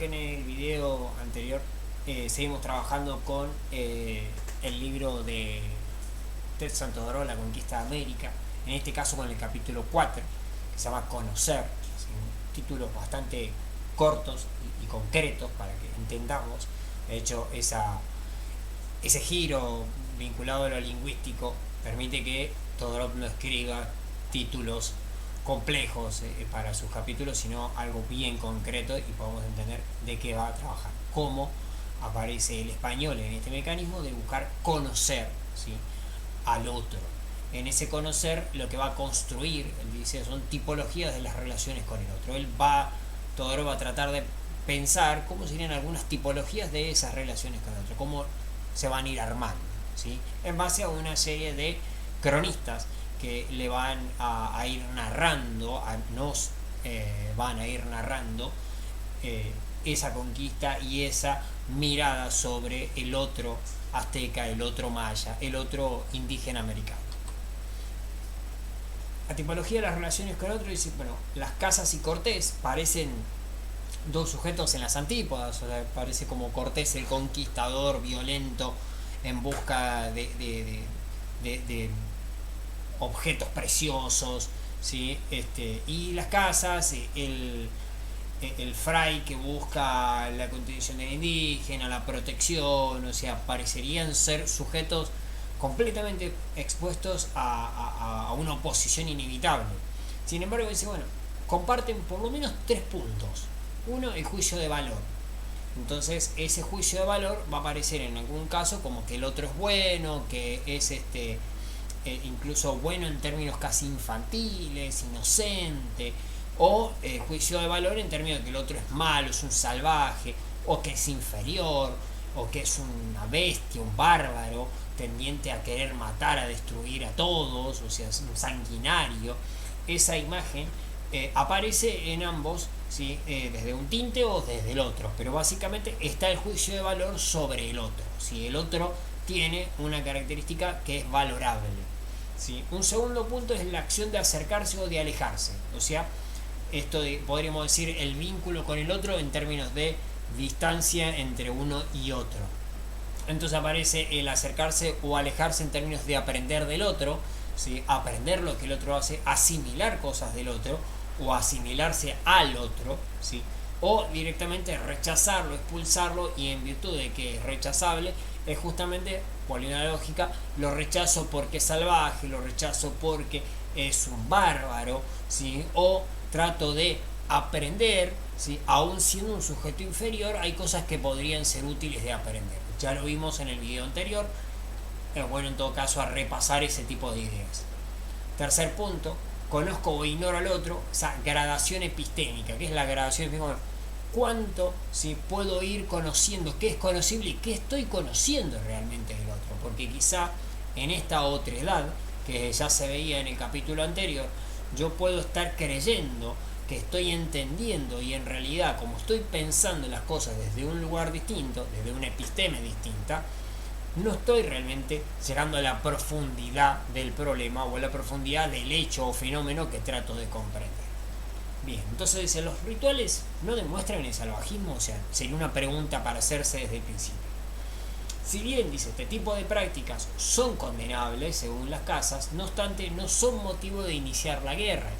que en el video anterior seguimos trabajando con el libro de Ted Santoro, La Conquista de América, en este caso con el capítulo 4, que se llama Conocer, así, títulos bastante cortos y concretos para que entendamos. De hecho, ese giro vinculado a lo lingüístico permite que Todorov no escriba títulos complejos para sus capítulos, sino algo bien concreto y podemos entender de qué va a trabajar. Cómo aparece el español en este mecanismo de buscar conocer, ¿sí?, al otro. En ese conocer lo que va a construir, él dice, son tipologías de las relaciones con el otro. Todorov va a tratar de pensar cómo serían algunas tipologías de esas relaciones con el otro, cómo se van a ir armando, ¿sí?, en base a una serie de cronistas que le van a ir narrando, nos van a ir narrando esa conquista y esa mirada sobre el otro azteca, el otro maya, el otro indígena americano. La tipología de las relaciones con el otro dice, bueno, las Casas y Cortés parecen dos sujetos en las antípodas, o sea, parece como Cortés el conquistador violento en busca de objetos preciosos, ¿sí? Y las Casas, el fray que busca la contribución del indígena, la protección, o sea, parecerían ser sujetos completamente expuestos a una oposición inevitable. Sin embargo, dice, bueno, comparten por lo menos 3 puntos. Uno, el juicio de valor. Entonces, ese juicio de valor va a aparecer en algún caso como que el otro es bueno, que es incluso bueno en términos casi infantiles, inocente, o juicio de valor en términos de que el otro es malo, es un salvaje, o que es inferior, o que es una bestia, un bárbaro, tendiente a querer matar, a destruir a todos, o sea, es un sanguinario. Esa imagen aparece en ambos, ¿sí?, desde un tinte o desde el otro, pero básicamente está el juicio de valor sobre el otro, ¿sí? El otro tiene una característica que es valorable, ¿sí? Un segundo punto es la acción de acercarse o de alejarse, o sea, podríamos decir el vínculo con el otro en términos de distancia entre uno y otro. Entonces aparece el acercarse o alejarse en términos de aprender del otro, ¿sí?, aprender lo que el otro hace, asimilar cosas del otro o asimilarse al otro, ¿sí?, o directamente rechazarlo, expulsarlo, y en virtud de que es rechazable, es justamente, por una lógica, lo rechazo porque es salvaje, lo rechazo porque es un bárbaro, ¿sí?, o trato de aprender, ¿sí?, aún siendo un sujeto inferior, hay cosas que podrían ser útiles de aprender. Ya lo vimos en el video anterior, es bueno en todo caso a repasar ese tipo de ideas. Tercer punto, conozco o ignoro al otro, esa gradación epistémica. ¿Qué es la gradación epistémica? ¿Cuánto, si puedo ir conociendo qué es conocible y qué estoy conociendo realmente del otro? Porque quizá en esta otra edad, que ya se veía en el capítulo anterior, yo puedo estar creyendo que estoy entendiendo, y en realidad, como estoy pensando las cosas desde un lugar distinto, desde una episteme distinta, no estoy realmente llegando a la profundidad del problema o a la profundidad del hecho o fenómeno que trato de comprender. Bien, entonces dice, los rituales no demuestran el salvajismo, o sea, sería una pregunta para hacerse desde el principio. Si bien, dice, este tipo de prácticas son condenables según las Casas, no obstante, no son motivo de iniciar la guerra.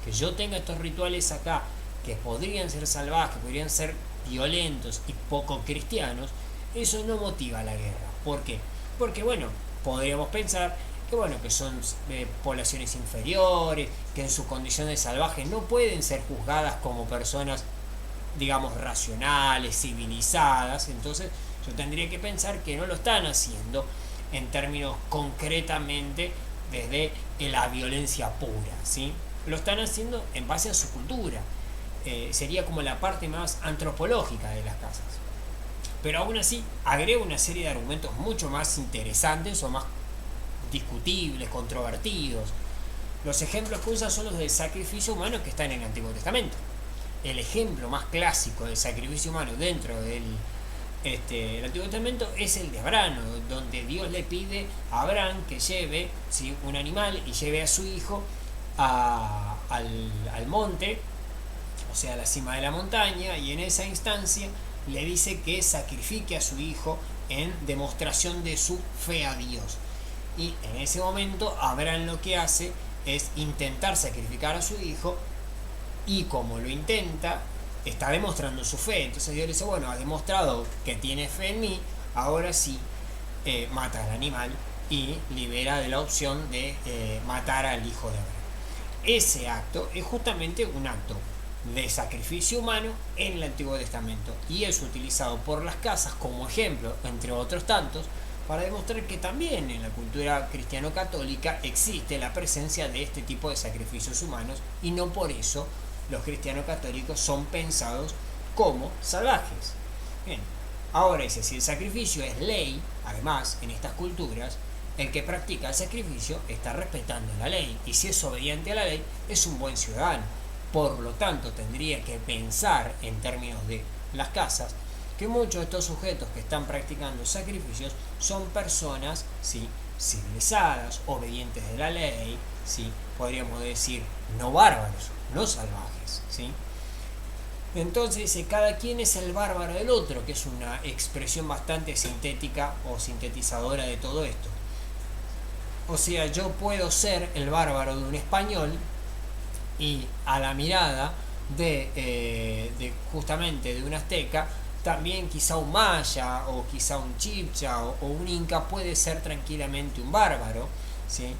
Que yo tenga estos rituales acá, que podrían ser salvajes, podrían ser violentos y poco cristianos, eso no motiva la guerra. ¿Por qué? Porque, bueno, podríamos pensar que, bueno, que son poblaciones inferiores, que en sus condiciones salvajes no pueden ser juzgadas como personas, digamos, racionales, civilizadas. Entonces yo tendría que pensar que no lo están haciendo en términos concretamente desde la violencia pura, ¿sí? Lo están haciendo en base a su cultura. Sería como la parte más antropológica de las Casas. Pero aún así agrega una serie de argumentos mucho más interesantes o más discutibles, controvertidos. Los ejemplos que usa son los del sacrificio humano que están en el Antiguo Testamento. El ejemplo más clásico del sacrificio humano dentro del Antiguo Testamento es el de Abraham, donde Dios le pide a Abraham que lleve, ¿sí?, un animal y lleve a su hijo al monte, o o sea, a la cima de la montaña, y en esa instancia le dice que sacrifique a su hijo en demostración de su fe a Dios. Y en ese momento Abraham lo que hace es intentar sacrificar a su hijo, y como lo intenta, está demostrando su fe. Entonces Dios le dice, bueno, has demostrado que tienes fe en mí, ahora sí, mata al animal y libera de la opción de matar al hijo de Abraham. Ese acto es justamente un acto de sacrificio humano en el Antiguo Testamento, y es utilizado por las casas como ejemplo, entre otros tantos, para demostrar que también en la cultura cristiano-católica existe la presencia de este tipo de sacrificios humanos, y no por eso los cristiano-católicos son pensados como salvajes. Bien, ahora dice, si el sacrificio es ley, además, en estas culturas, el que practica el sacrificio está respetando la ley, y si es obediente a la ley, es un buen ciudadano. Por lo tanto, tendría que pensar en términos de las casas que muchos de estos sujetos que están practicando sacrificios son personas, ¿sí?, civilizadas, obedientes de la ley, ¿sí?, podríamos decir no bárbaros, no salvajes, ¿sí? Entonces dice, cada quien es el bárbaro del otro, que es una expresión bastante sintética o sintetizadora de todo esto. O sea, yo puedo ser el bárbaro de un español, y a la mirada de justamente de un azteca, también quizá un maya o quizá un chibcha o un inca puede ser tranquilamente un bárbaro, ¿sí?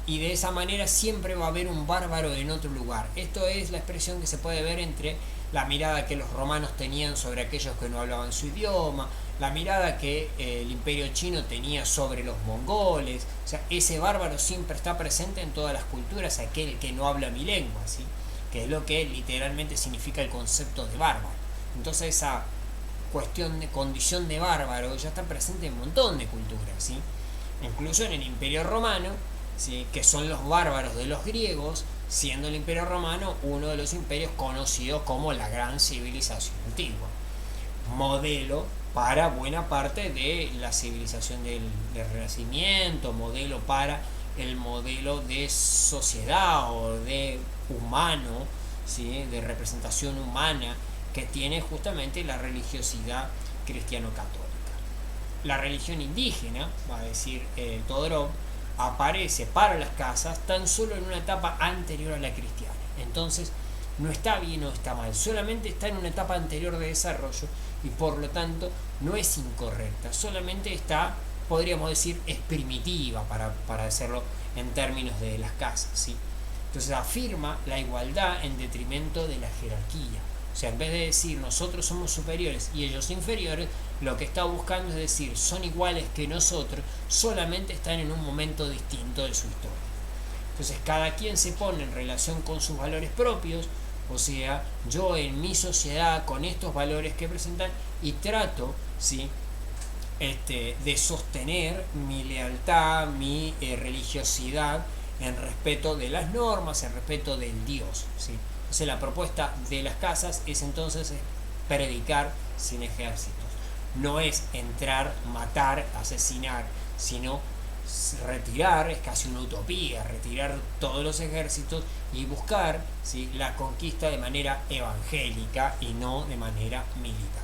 Y de esa manera siempre va a haber un bárbaro en otro lugar. Esto es la expresión que se puede ver entre la mirada que los romanos tenían sobre aquellos que no hablaban su idioma, la mirada que el imperio chino tenía sobre los mongoles. O sea, ese bárbaro siempre está presente en todas las culturas, aquel que no habla mi lengua, ¿sí?, que es lo que literalmente significa el concepto de bárbaro. Entonces esa cuestión de condición de bárbaro ya está presente en un montón de culturas, ¿sí? Incluso en el imperio romano, ¿sí?, que son los bárbaros de los griegos, siendo el imperio romano uno de los imperios conocidos como la gran civilización antigua, modelo para buena parte de la civilización del Renacimiento, modelo para el modelo de sociedad o de humano, ¿sí?, de representación humana que tiene justamente la religiosidad cristiano-católica. La religión indígena, va a decir Todorov, aparece para las casas tan solo en una etapa anterior a la cristiana. Entonces no está bien o está mal, solamente está en una etapa anterior de desarrollo, y por lo tanto no es incorrecta, solamente está, podríamos decir, es primitiva, para hacerlo en términos de las casas, ¿sí? Entonces afirma la igualdad en detrimento de la jerarquía. O sea, en vez de decir nosotros somos superiores y ellos inferiores, lo que está buscando es decir son iguales que nosotros, solamente están en un momento distinto de su historia. Entonces cada quien se pone en relación con sus valores propios, o sea, yo en mi sociedad con estos valores que presentan, y trato, ¿sí?, de sostener mi lealtad, mi religiosidad en respeto de las normas, en respeto del Dios, ¿sí? Entonces la propuesta de las casas es entonces predicar sin ejércitos. No es entrar, matar, asesinar, sino retirar, es casi una utopía, retirar todos los ejércitos y buscar, ¿sí?, la conquista de manera evangélica y no de manera militar.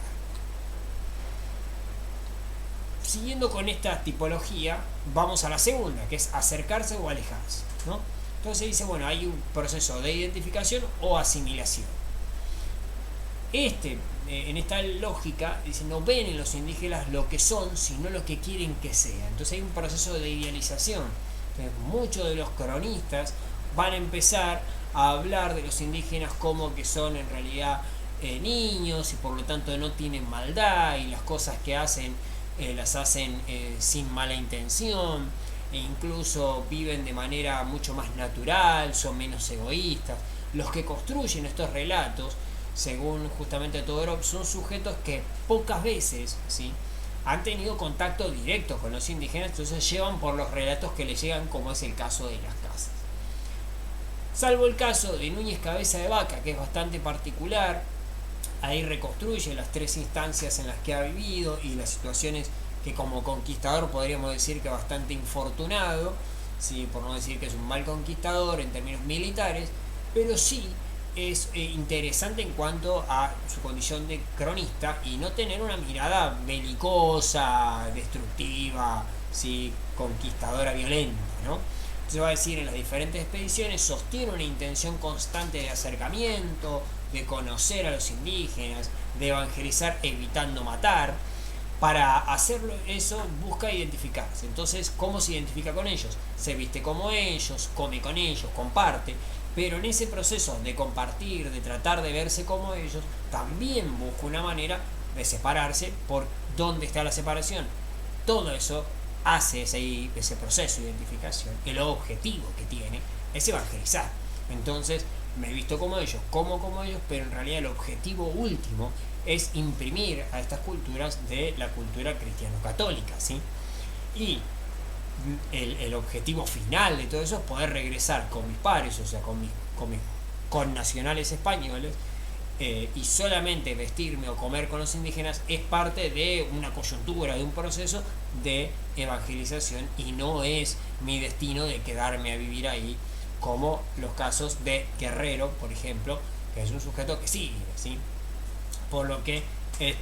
Siguiendo con esta tipología, vamos a la segunda, que es acercarse o alejarse, ¿no? Entonces dice, bueno, hay un proceso de identificación o asimilación. En esta lógica, dice, no ven en los indígenas lo que son, sino lo que quieren que sean. Entonces hay un proceso de idealización. Entonces, muchos de los cronistas van a empezar a hablar de los indígenas como que son en realidad niños, y por lo tanto no tienen maldad, y las cosas que hacen las hacen sin mala intención, e incluso viven de manera mucho más natural, son menos egoístas. Los que construyen estos relatos, según justamente Todorov, son sujetos que pocas veces, ¿sí?, han tenido contacto directo con los indígenas, entonces llevan por los relatos que les llegan, como es el caso de las casas. Salvo el caso de Núñez Cabeza de Vaca, que es bastante particular. Ahí reconstruye las tres instancias en las que ha vivido y las situaciones que como conquistador podríamos decir que bastante infortunado, ¿sí?, por no decir que es un mal conquistador en términos militares, pero sí es interesante en cuanto a su condición de cronista y no tener una mirada belicosa, destructiva, ¿sí? Conquistadora, violenta, ¿no? Se va a decir, en las diferentes expediciones sostiene una intención constante de acercamiento, de conocer a los indígenas, de evangelizar evitando matar. Para hacerlo eso busca identificarse. Entonces, ¿cómo se identifica con ellos? Se viste como ellos, come con ellos, comparte. Pero en ese proceso de compartir, de tratar de verse como ellos, también busca una manera de separarse. ¿Por dónde está la separación? Todo eso hace ese proceso de identificación. El objetivo que tiene es evangelizar. Entonces, me he visto como ellos, como ellos, pero en realidad el objetivo último es imprimir a estas culturas de la cultura cristiano-católica, ¿sí? Y el objetivo final de todo eso es poder regresar con mis pares, o sea, con mis connacionales españoles, y solamente vestirme o comer con los indígenas es parte de una coyuntura, de un proceso de evangelización, y no es mi destino de quedarme a vivir ahí, como los casos de Guerrero, por ejemplo, que es un sujeto que sí vive, ¿sí? Por lo que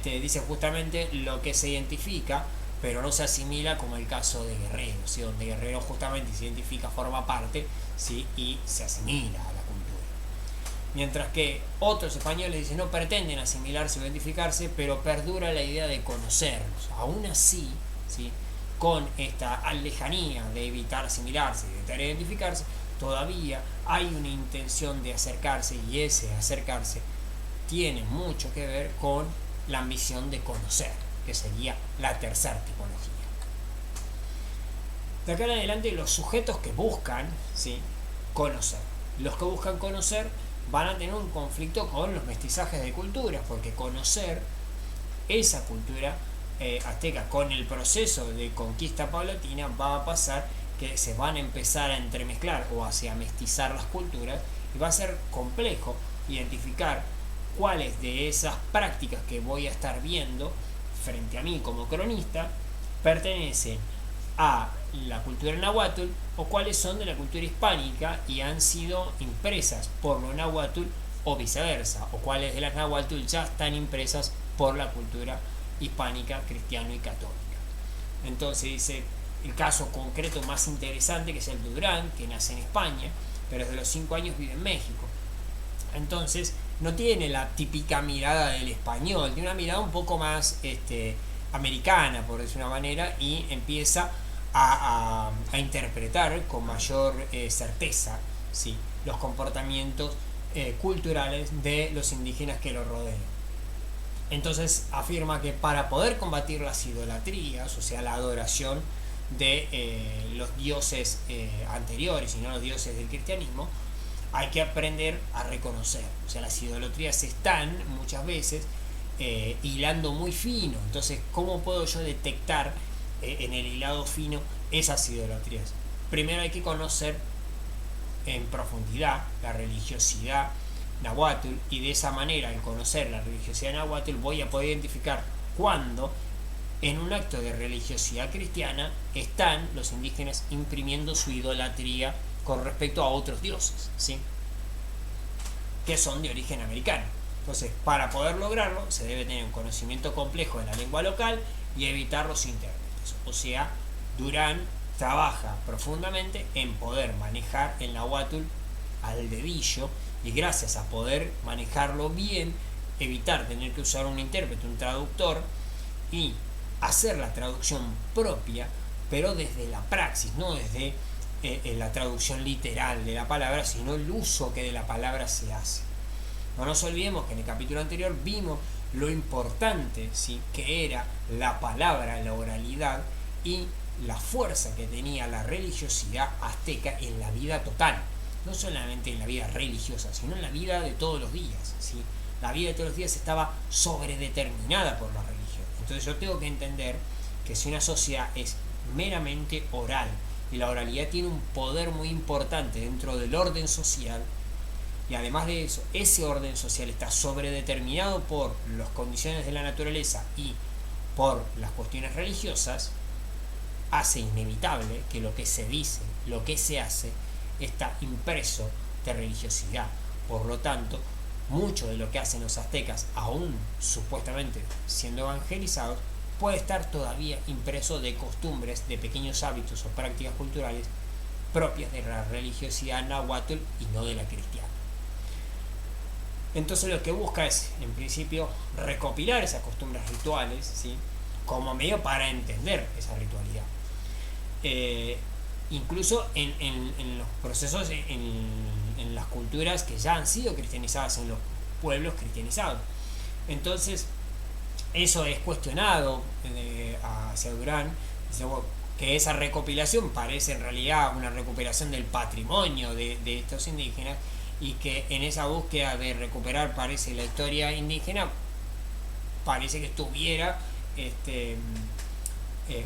dice justamente lo que se identifica, pero no se asimila, como el caso de Guerrero, ¿sí? Donde Guerrero justamente se identifica, forma parte, ¿sí? Y se asimila a la cultura. Mientras que otros españoles dicen no pretenden asimilarse o identificarse, pero perdura la idea de conocerlos. Aún así, ¿sí? Con esta lejanía de evitar asimilarse y de evitar identificarse, todavía hay una intención de acercarse, y ese acercarse tiene mucho que ver con la ambición de conocer, que sería la tercera tipología. De acá en adelante, los sujetos que buscan, ¿sí? Conocer. Los que buscan conocer van a tener un conflicto con los mestizajes de culturas, porque conocer esa cultura azteca con el proceso de conquista paulatina va a pasar que se van a empezar a entremezclar o hacia mestizar las culturas, y va a ser complejo identificar cuáles de esas prácticas que voy a estar viendo frente a mí como cronista pertenecen a la cultura náhuatl o cuáles son de la cultura hispánica y han sido impresas por lo náhuatl, o viceversa, o cuáles de las náhuatl ya están impresas por la cultura hispánica, cristiano y católica. Entonces dice el caso concreto más interesante, que es el de Durán, que nace en España, pero desde los 5 años vive en México. Entonces no tiene la típica mirada del español, tiene una mirada un poco más americana, por decir una manera, y empieza a interpretar con mayor certeza, ¿sí? Los comportamientos culturales de los indígenas que lo rodean. Entonces afirma que para poder combatir las idolatrías, o sea, la adoración de los dioses anteriores y no los dioses del cristianismo, hay que aprender a reconocer. O sea, las idolatrías están muchas veces hilando muy fino. Entonces, ¿cómo puedo yo detectar en el hilado fino esas idolatrías? Primero hay que conocer en profundidad la religiosidad náhuatl, y de esa manera, al conocer la religiosidad náhuatl, voy a poder identificar cuándo en un acto de religiosidad cristiana están los indígenas imprimiendo su idolatría con respecto a otros dioses, ¿sí? Que son de origen americano. Entonces, para poder lograrlo, se debe tener un conocimiento complejo de la lengua local y evitar los intérpretes. O sea, Durán trabaja profundamente en poder manejar el náhuatl al dedillo, y gracias a poder manejarlo bien, evitar tener que usar un intérprete, un traductor, y hacer la traducción propia, pero desde la praxis, no desde la traducción literal de la palabra, sino el uso que de la palabra se hace. No nos olvidemos que en el capítulo anterior vimos lo importante, ¿sí?, que era la palabra, la oralidad, y la fuerza que tenía la religiosidad azteca en la vida total, no solamente en la vida religiosa, sino en la vida de todos los días, ¿sí? La vida de todos los días estaba sobredeterminada por la religión. Entonces yo tengo que entender que si una sociedad es meramente oral, y la oralidad tiene un poder muy importante dentro del orden social, y además de eso, ese orden social está sobredeterminado por las condiciones de la naturaleza y por las cuestiones religiosas, hace inevitable que lo que se dice, lo que se hace, está impreso de religiosidad. Por lo tanto, mucho de lo que hacen los aztecas, aún supuestamente siendo evangelizados, puede estar todavía impreso de costumbres, de pequeños hábitos o prácticas culturales propias de la religiosidad náhuatl y no de la cristiana. Entonces lo que busca es, en principio, recopilar esas costumbres rituales, ¿sí?, como medio para entender esa ritualidad. Incluso en los procesos, en las culturas que ya han sido cristianizadas, en los pueblos cristianizados. Entonces, eso es cuestionado hacia Durán, dice, bueno, que esa recopilación parece en realidad una recopilación del patrimonio de estos indígenas, y que en esa búsqueda de recuperar, parece, la historia indígena, parece que estuviera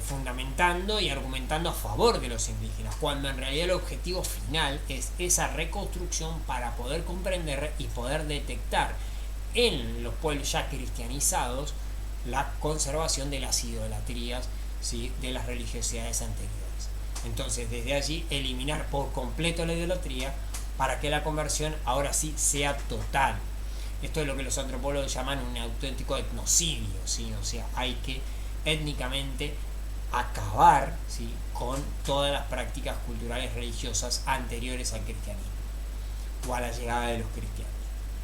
fundamentando y argumentando a favor de los indígenas, cuando en realidad el objetivo final es esa reconstrucción para poder comprender y poder detectar en los pueblos ya cristianizados la conservación de las idolatrías, ¿sí?, de las religiosidades anteriores. Entonces, desde allí, eliminar por completo la idolatría para que la conversión ahora sí sea total. Esto es lo que los antropólogos llaman un auténtico etnocidio, ¿sí? O sea, hay que étnicamente acabar, ¿sí?, con todas las prácticas culturales religiosas anteriores al cristianismo o a la llegada de los cristianos.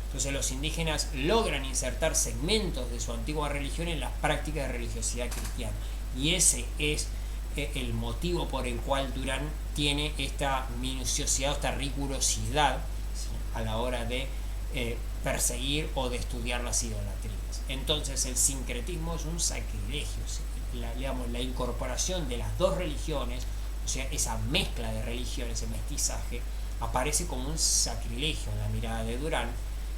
Entonces los indígenas logran insertar segmentos de su antigua religión en las prácticas de religiosidad cristiana, y ese es el motivo por el cual Durán tiene esta minuciosidad, esta rigurosidad, ¿sí?, a la hora de perseguir o de estudiar las idolatrías. Entonces el sincretismo es un sacrilegio, ¿sí?, la incorporación de las dos religiones, o sea, esa mezcla de religiones, ese mestizaje, aparece como un sacrilegio en la mirada de Durán.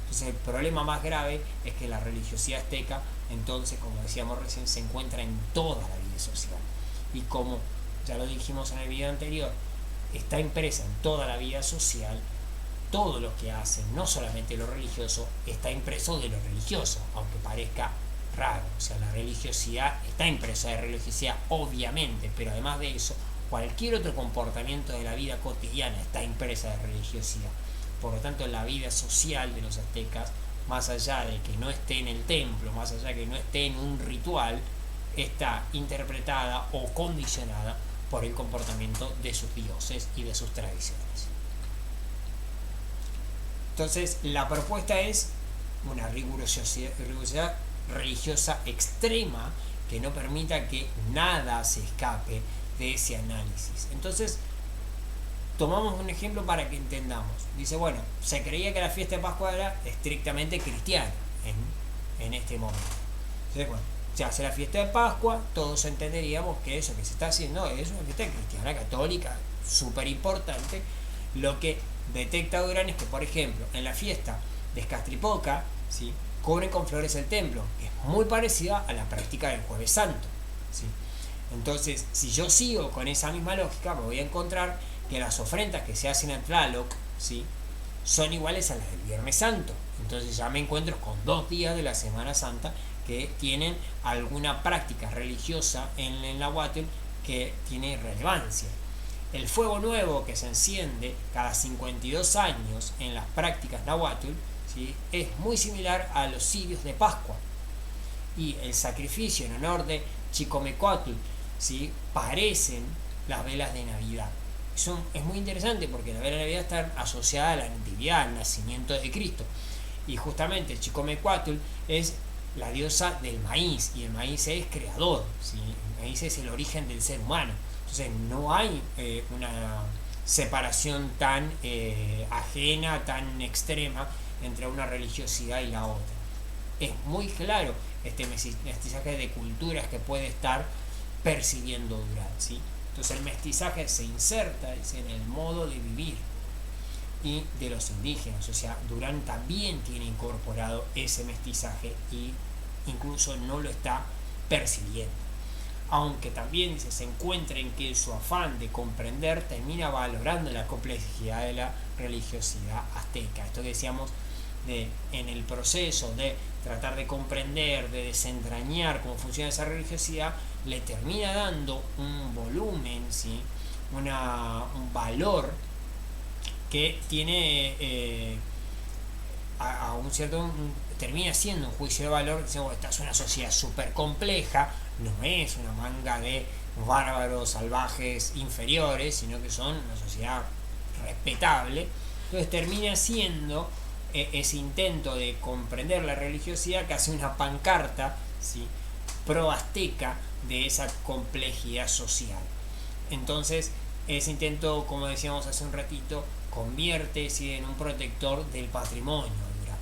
Entonces el problema más grave es que la religiosidad azteca, entonces, como decíamos recién, se encuentra en toda la vida social, y como ya lo dijimos en el video anterior, está impresa en toda la vida social. Todo lo que hacen, no solamente lo religioso, está impreso de lo religioso, aunque parezca raro. O sea, la religiosidad está impresa de religiosidad, obviamente, pero además de eso, cualquier otro comportamiento de la vida cotidiana está impresa de religiosidad. Por lo tanto, la vida social de los aztecas, más allá de que no esté en el templo, más allá de que no esté en un ritual, está interpretada o condicionada por el comportamiento de sus dioses y de sus tradiciones. Entonces, la propuesta es una rigurosidad religiosa extrema que no permita que nada se escape de ese análisis. Entonces, tomamos un ejemplo para que entendamos. Dice, bueno, se creía que la fiesta de Pascua era estrictamente cristiana en este momento. Entonces, bueno, se hace la fiesta de Pascua, todos entenderíamos que eso que se está haciendo es una fiesta cristiana, católica, súper importante. Lo que detecta Durán es que, por ejemplo, en la fiesta de Escastripoca, ¿sí?, cubren con flores el templo, que es muy parecida a la práctica del Jueves Santo, ¿sí? Entonces, si yo sigo con esa misma lógica, me voy a encontrar que las ofrendas que se hacen a Tlaloc, ¿sí?, son iguales a las del Viernes Santo. Entonces ya me encuentro con 2 días de la Semana Santa que tienen alguna práctica religiosa en el Nahuatl que tiene relevancia. El fuego nuevo que se enciende cada 52 años en las prácticas Nahuatl, ¿sí?, es muy similar a los cirios de Pascua. Y el sacrificio en honor de Chicomecoatl, ¿sí?, parecen las velas de Navidad. Es muy interesante porque la vela de Navidad está asociada a la natividad, al nacimiento de Cristo. Y justamente Chicomecoatl es la diosa del maíz, y el maíz es creador, ¿sí? El maíz es el origen del ser humano. Entonces no hay una separación tan ajena, tan extrema entre una religiosidad y la otra. Es muy claro este mestizaje de culturas que puede estar percibiendo Durán, ¿sí? Entonces el mestizaje se inserta en el modo de vivir y de los indígenas. O sea, Durán también tiene incorporado ese mestizaje y incluso no lo está percibiendo. Aunque también se encuentra en que su afán de comprender termina valorando la complejidad de la religiosidad azteca. Esto que decíamos en el proceso de tratar de comprender, de desentrañar cómo funciona esa religiosidad, le termina dando un volumen, ¿sí?, un valor que tiene a un cierto termina siendo un juicio de valor. Diciendo, esta es una sociedad súper compleja, no es una manga de bárbaros, salvajes, inferiores, sino que son una sociedad respetable. Entonces termina siendo ese intento de comprender la religiosidad que hace una pancarta, ¿sí?, pro azteca de esa complejidad social. Entonces ese intento, como decíamos hace un ratito, convierte, ¿sí?, en un protector del patrimonio rural,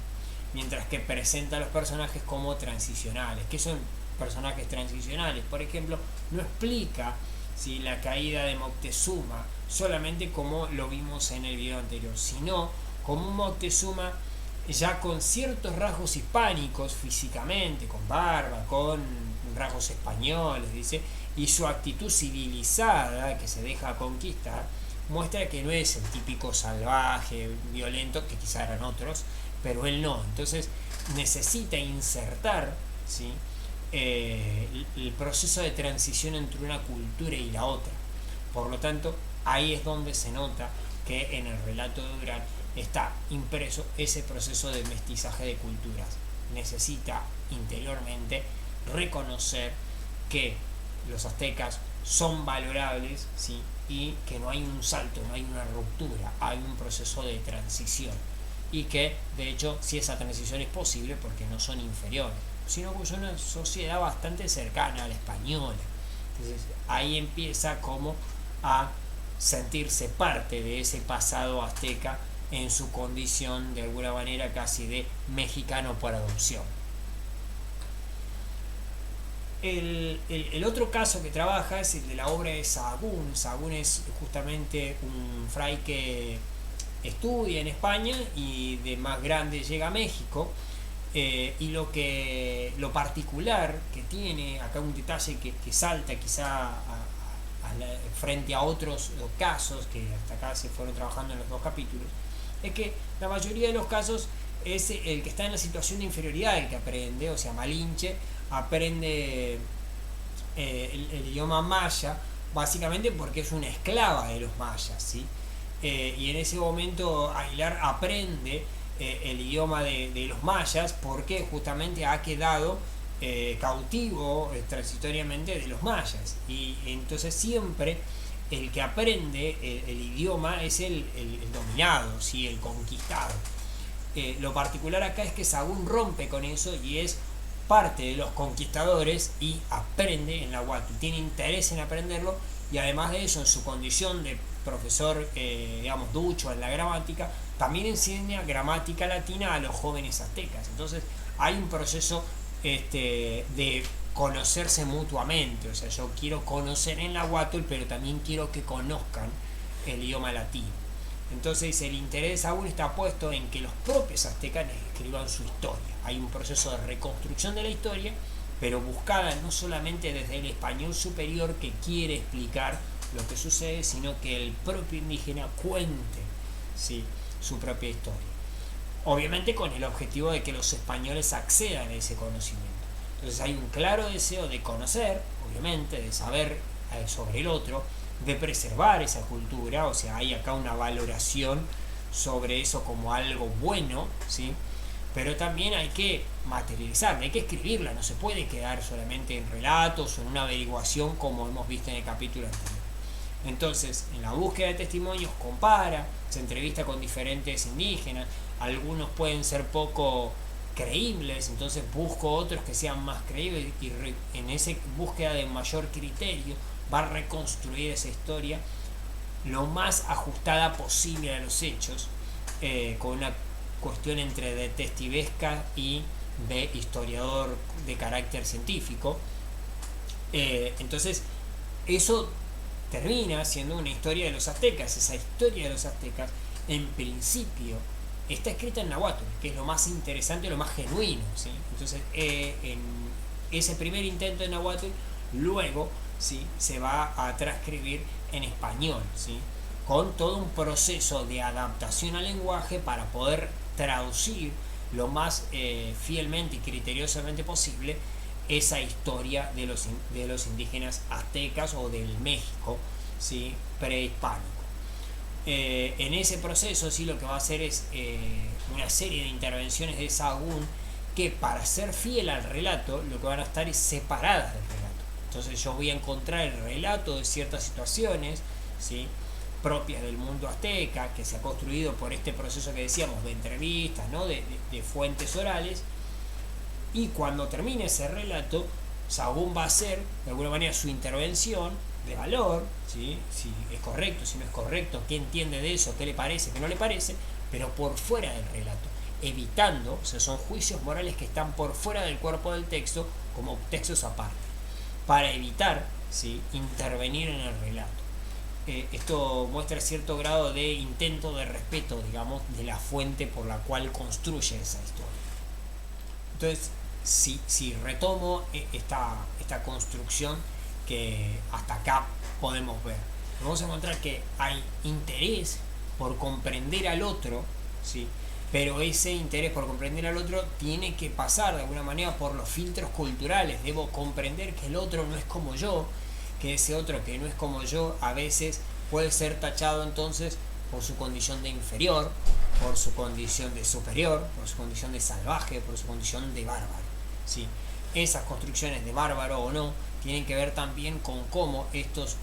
mientras que presenta a los personajes como transicionales. ¿Qué son personajes transicionales? Por ejemplo, no explica, ¿sí?, la caída de Moctezuma solamente como lo vimos en el video anterior, sino como un Moctezuma ya con ciertos rasgos hispánicos físicamente, con barba, con rasgos españoles, dice, y su actitud civilizada que se deja conquistar muestra que no es el típico salvaje, violento, que quizá eran otros, pero él no. Entonces necesita insertar, ¿sí?, el proceso de transición entre una cultura y la otra. Por lo tanto, ahí es donde se nota que en el relato de Durán está impreso ese proceso de mestizaje de culturas. Necesita interiormente reconocer que los aztecas son valorables, ¿sí?, y que no hay un salto, no hay una ruptura, hay un proceso de transición, y que de hecho si esa transición es posible porque no son inferiores, sino que son una sociedad bastante cercana a la española. Entonces ahí empieza como a sentirse parte de ese pasado azteca en su condición de alguna manera casi de mexicano por adopción. El otro caso que trabaja es el de la obra de Sahagún. Sahagún es justamente un fray que estudia en España y de más grande llega a México, y lo particular que tiene acá, un detalle que salta quizá frente a otros casos que hasta acá se fueron trabajando en los dos capítulos, es que la mayoría de los casos es el que está en la situación de inferioridad el que aprende. O sea, Malinche aprende el idioma maya básicamente porque es una esclava de los mayas, ¿sí? Y en ese momento Aguilar aprende el idioma de los mayas porque justamente ha quedado cautivo transitoriamente de los mayas, y entonces siempre el que aprende el idioma es el dominado, ¿sí?, el conquistado. Lo particular acá es que Sahagún rompe con eso y es parte de los conquistadores y aprende en náhuatl, tiene interés en aprenderlo, y además de eso, en su condición de profesor, digamos, ducho en la gramática, también enseña gramática latina a los jóvenes aztecas. Entonces hay un proceso de conocerse mutuamente. O sea, yo quiero conocer en náhuatl, pero también quiero que conozcan el idioma latino. Entonces el interés aún está puesto en que los propios aztecas escriban su historia. Hay un proceso de reconstrucción de la historia, pero buscada no solamente desde el español superior que quiere explicar lo que sucede, sino que el propio indígena cuente, ¿sí?, su propia historia. Obviamente con el objetivo de que los españoles accedan a ese conocimiento. Entonces hay un claro deseo de conocer, obviamente, de saber sobre el otro, de preservar esa cultura. O sea, hay acá una valoración sobre eso como algo bueno, ¿sí?, pero también hay que materializarla, hay que escribirla, no se puede quedar solamente en relatos o en una averiguación como hemos visto en el capítulo anterior. Entonces, en la búsqueda de testimonios compara, se entrevista con diferentes indígenas, algunos pueden ser poco creíbles, entonces busco otros que sean más creíbles, y en esa búsqueda de mayor criterio va a reconstruir esa historia lo más ajustada posible a los hechos, con una cuestión entre detectivesca y de historiador de carácter científico. Entonces eso termina siendo una historia de los aztecas. Esa historia de los aztecas en principio está escrita en náhuatl, que es lo más interesante, lo más genuino, ¿sí? Entonces en ese primer intento de náhuatl luego, ¿sí?, se va a transcribir en español, ¿sí?, con todo un proceso de adaptación al lenguaje para poder traducir lo más fielmente y criteriosamente posible esa historia de los indígenas aztecas o del México, ¿sí?, prehispánico. En ese proceso sí lo que va a hacer es una serie de intervenciones de Sahagún que, para ser fiel al relato, lo que van a estar es separadas del relato. Entonces yo voy a encontrar el relato de ciertas situaciones, ¿sí?, propias del mundo azteca, que se ha construido por este proceso que decíamos de entrevistas, ¿no?, de fuentes orales, y cuando termine ese relato, Sahagún va a hacer de alguna manera su intervención de valor, ¿sí?, si es correcto, si no es correcto, qué entiende de eso, qué le parece, qué no le parece, pero por fuera del relato, evitando, o sea, son juicios morales que están por fuera del cuerpo del texto, como textos aparte, para evitar, ¿sí?, intervenir en el relato. Esto muestra cierto grado de intento de respeto, digamos, de la fuente por la cual construye esa historia. Entonces, si retomo esta construcción que hasta acá podemos ver, vamos a encontrar que hay interés por comprender al otro, ¿sí?, pero ese interés por comprender al otro tiene que pasar de alguna manera por los filtros culturales. Debo comprender que el otro no es como yo, que ese otro que no es como yo a veces puede ser tachado entonces por su condición de inferior, por su condición de superior, por su condición de salvaje, por su condición de bárbaro, ¿sí? Esas construcciones de bárbaro o no tienen que ver también con cómo estos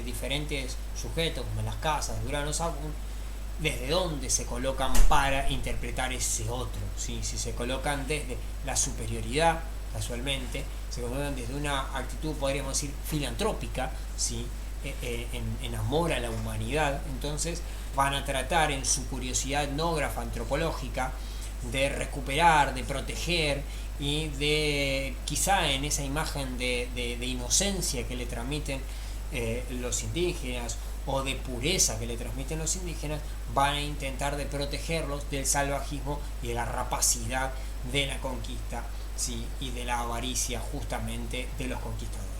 diferentes sujetos, como en las casas de Urano Sahagún, desde dónde se colocan para interpretar ese otro, ¿sí? Si se colocan desde la superioridad, casualmente, se colocan desde una actitud, podríamos decir, filantrópica, ¿sí?, en amor a la humanidad, entonces van a tratar en su curiosidad etnógrafa, antropológica, de recuperar, de proteger y de, quizá en esa imagen de inocencia que le transmiten los indígenas, o de pureza que le transmiten los indígenas, van a intentar de protegerlos del salvajismo y de la rapacidad de la conquista, ¿sí?, y de la avaricia justamente de los conquistadores.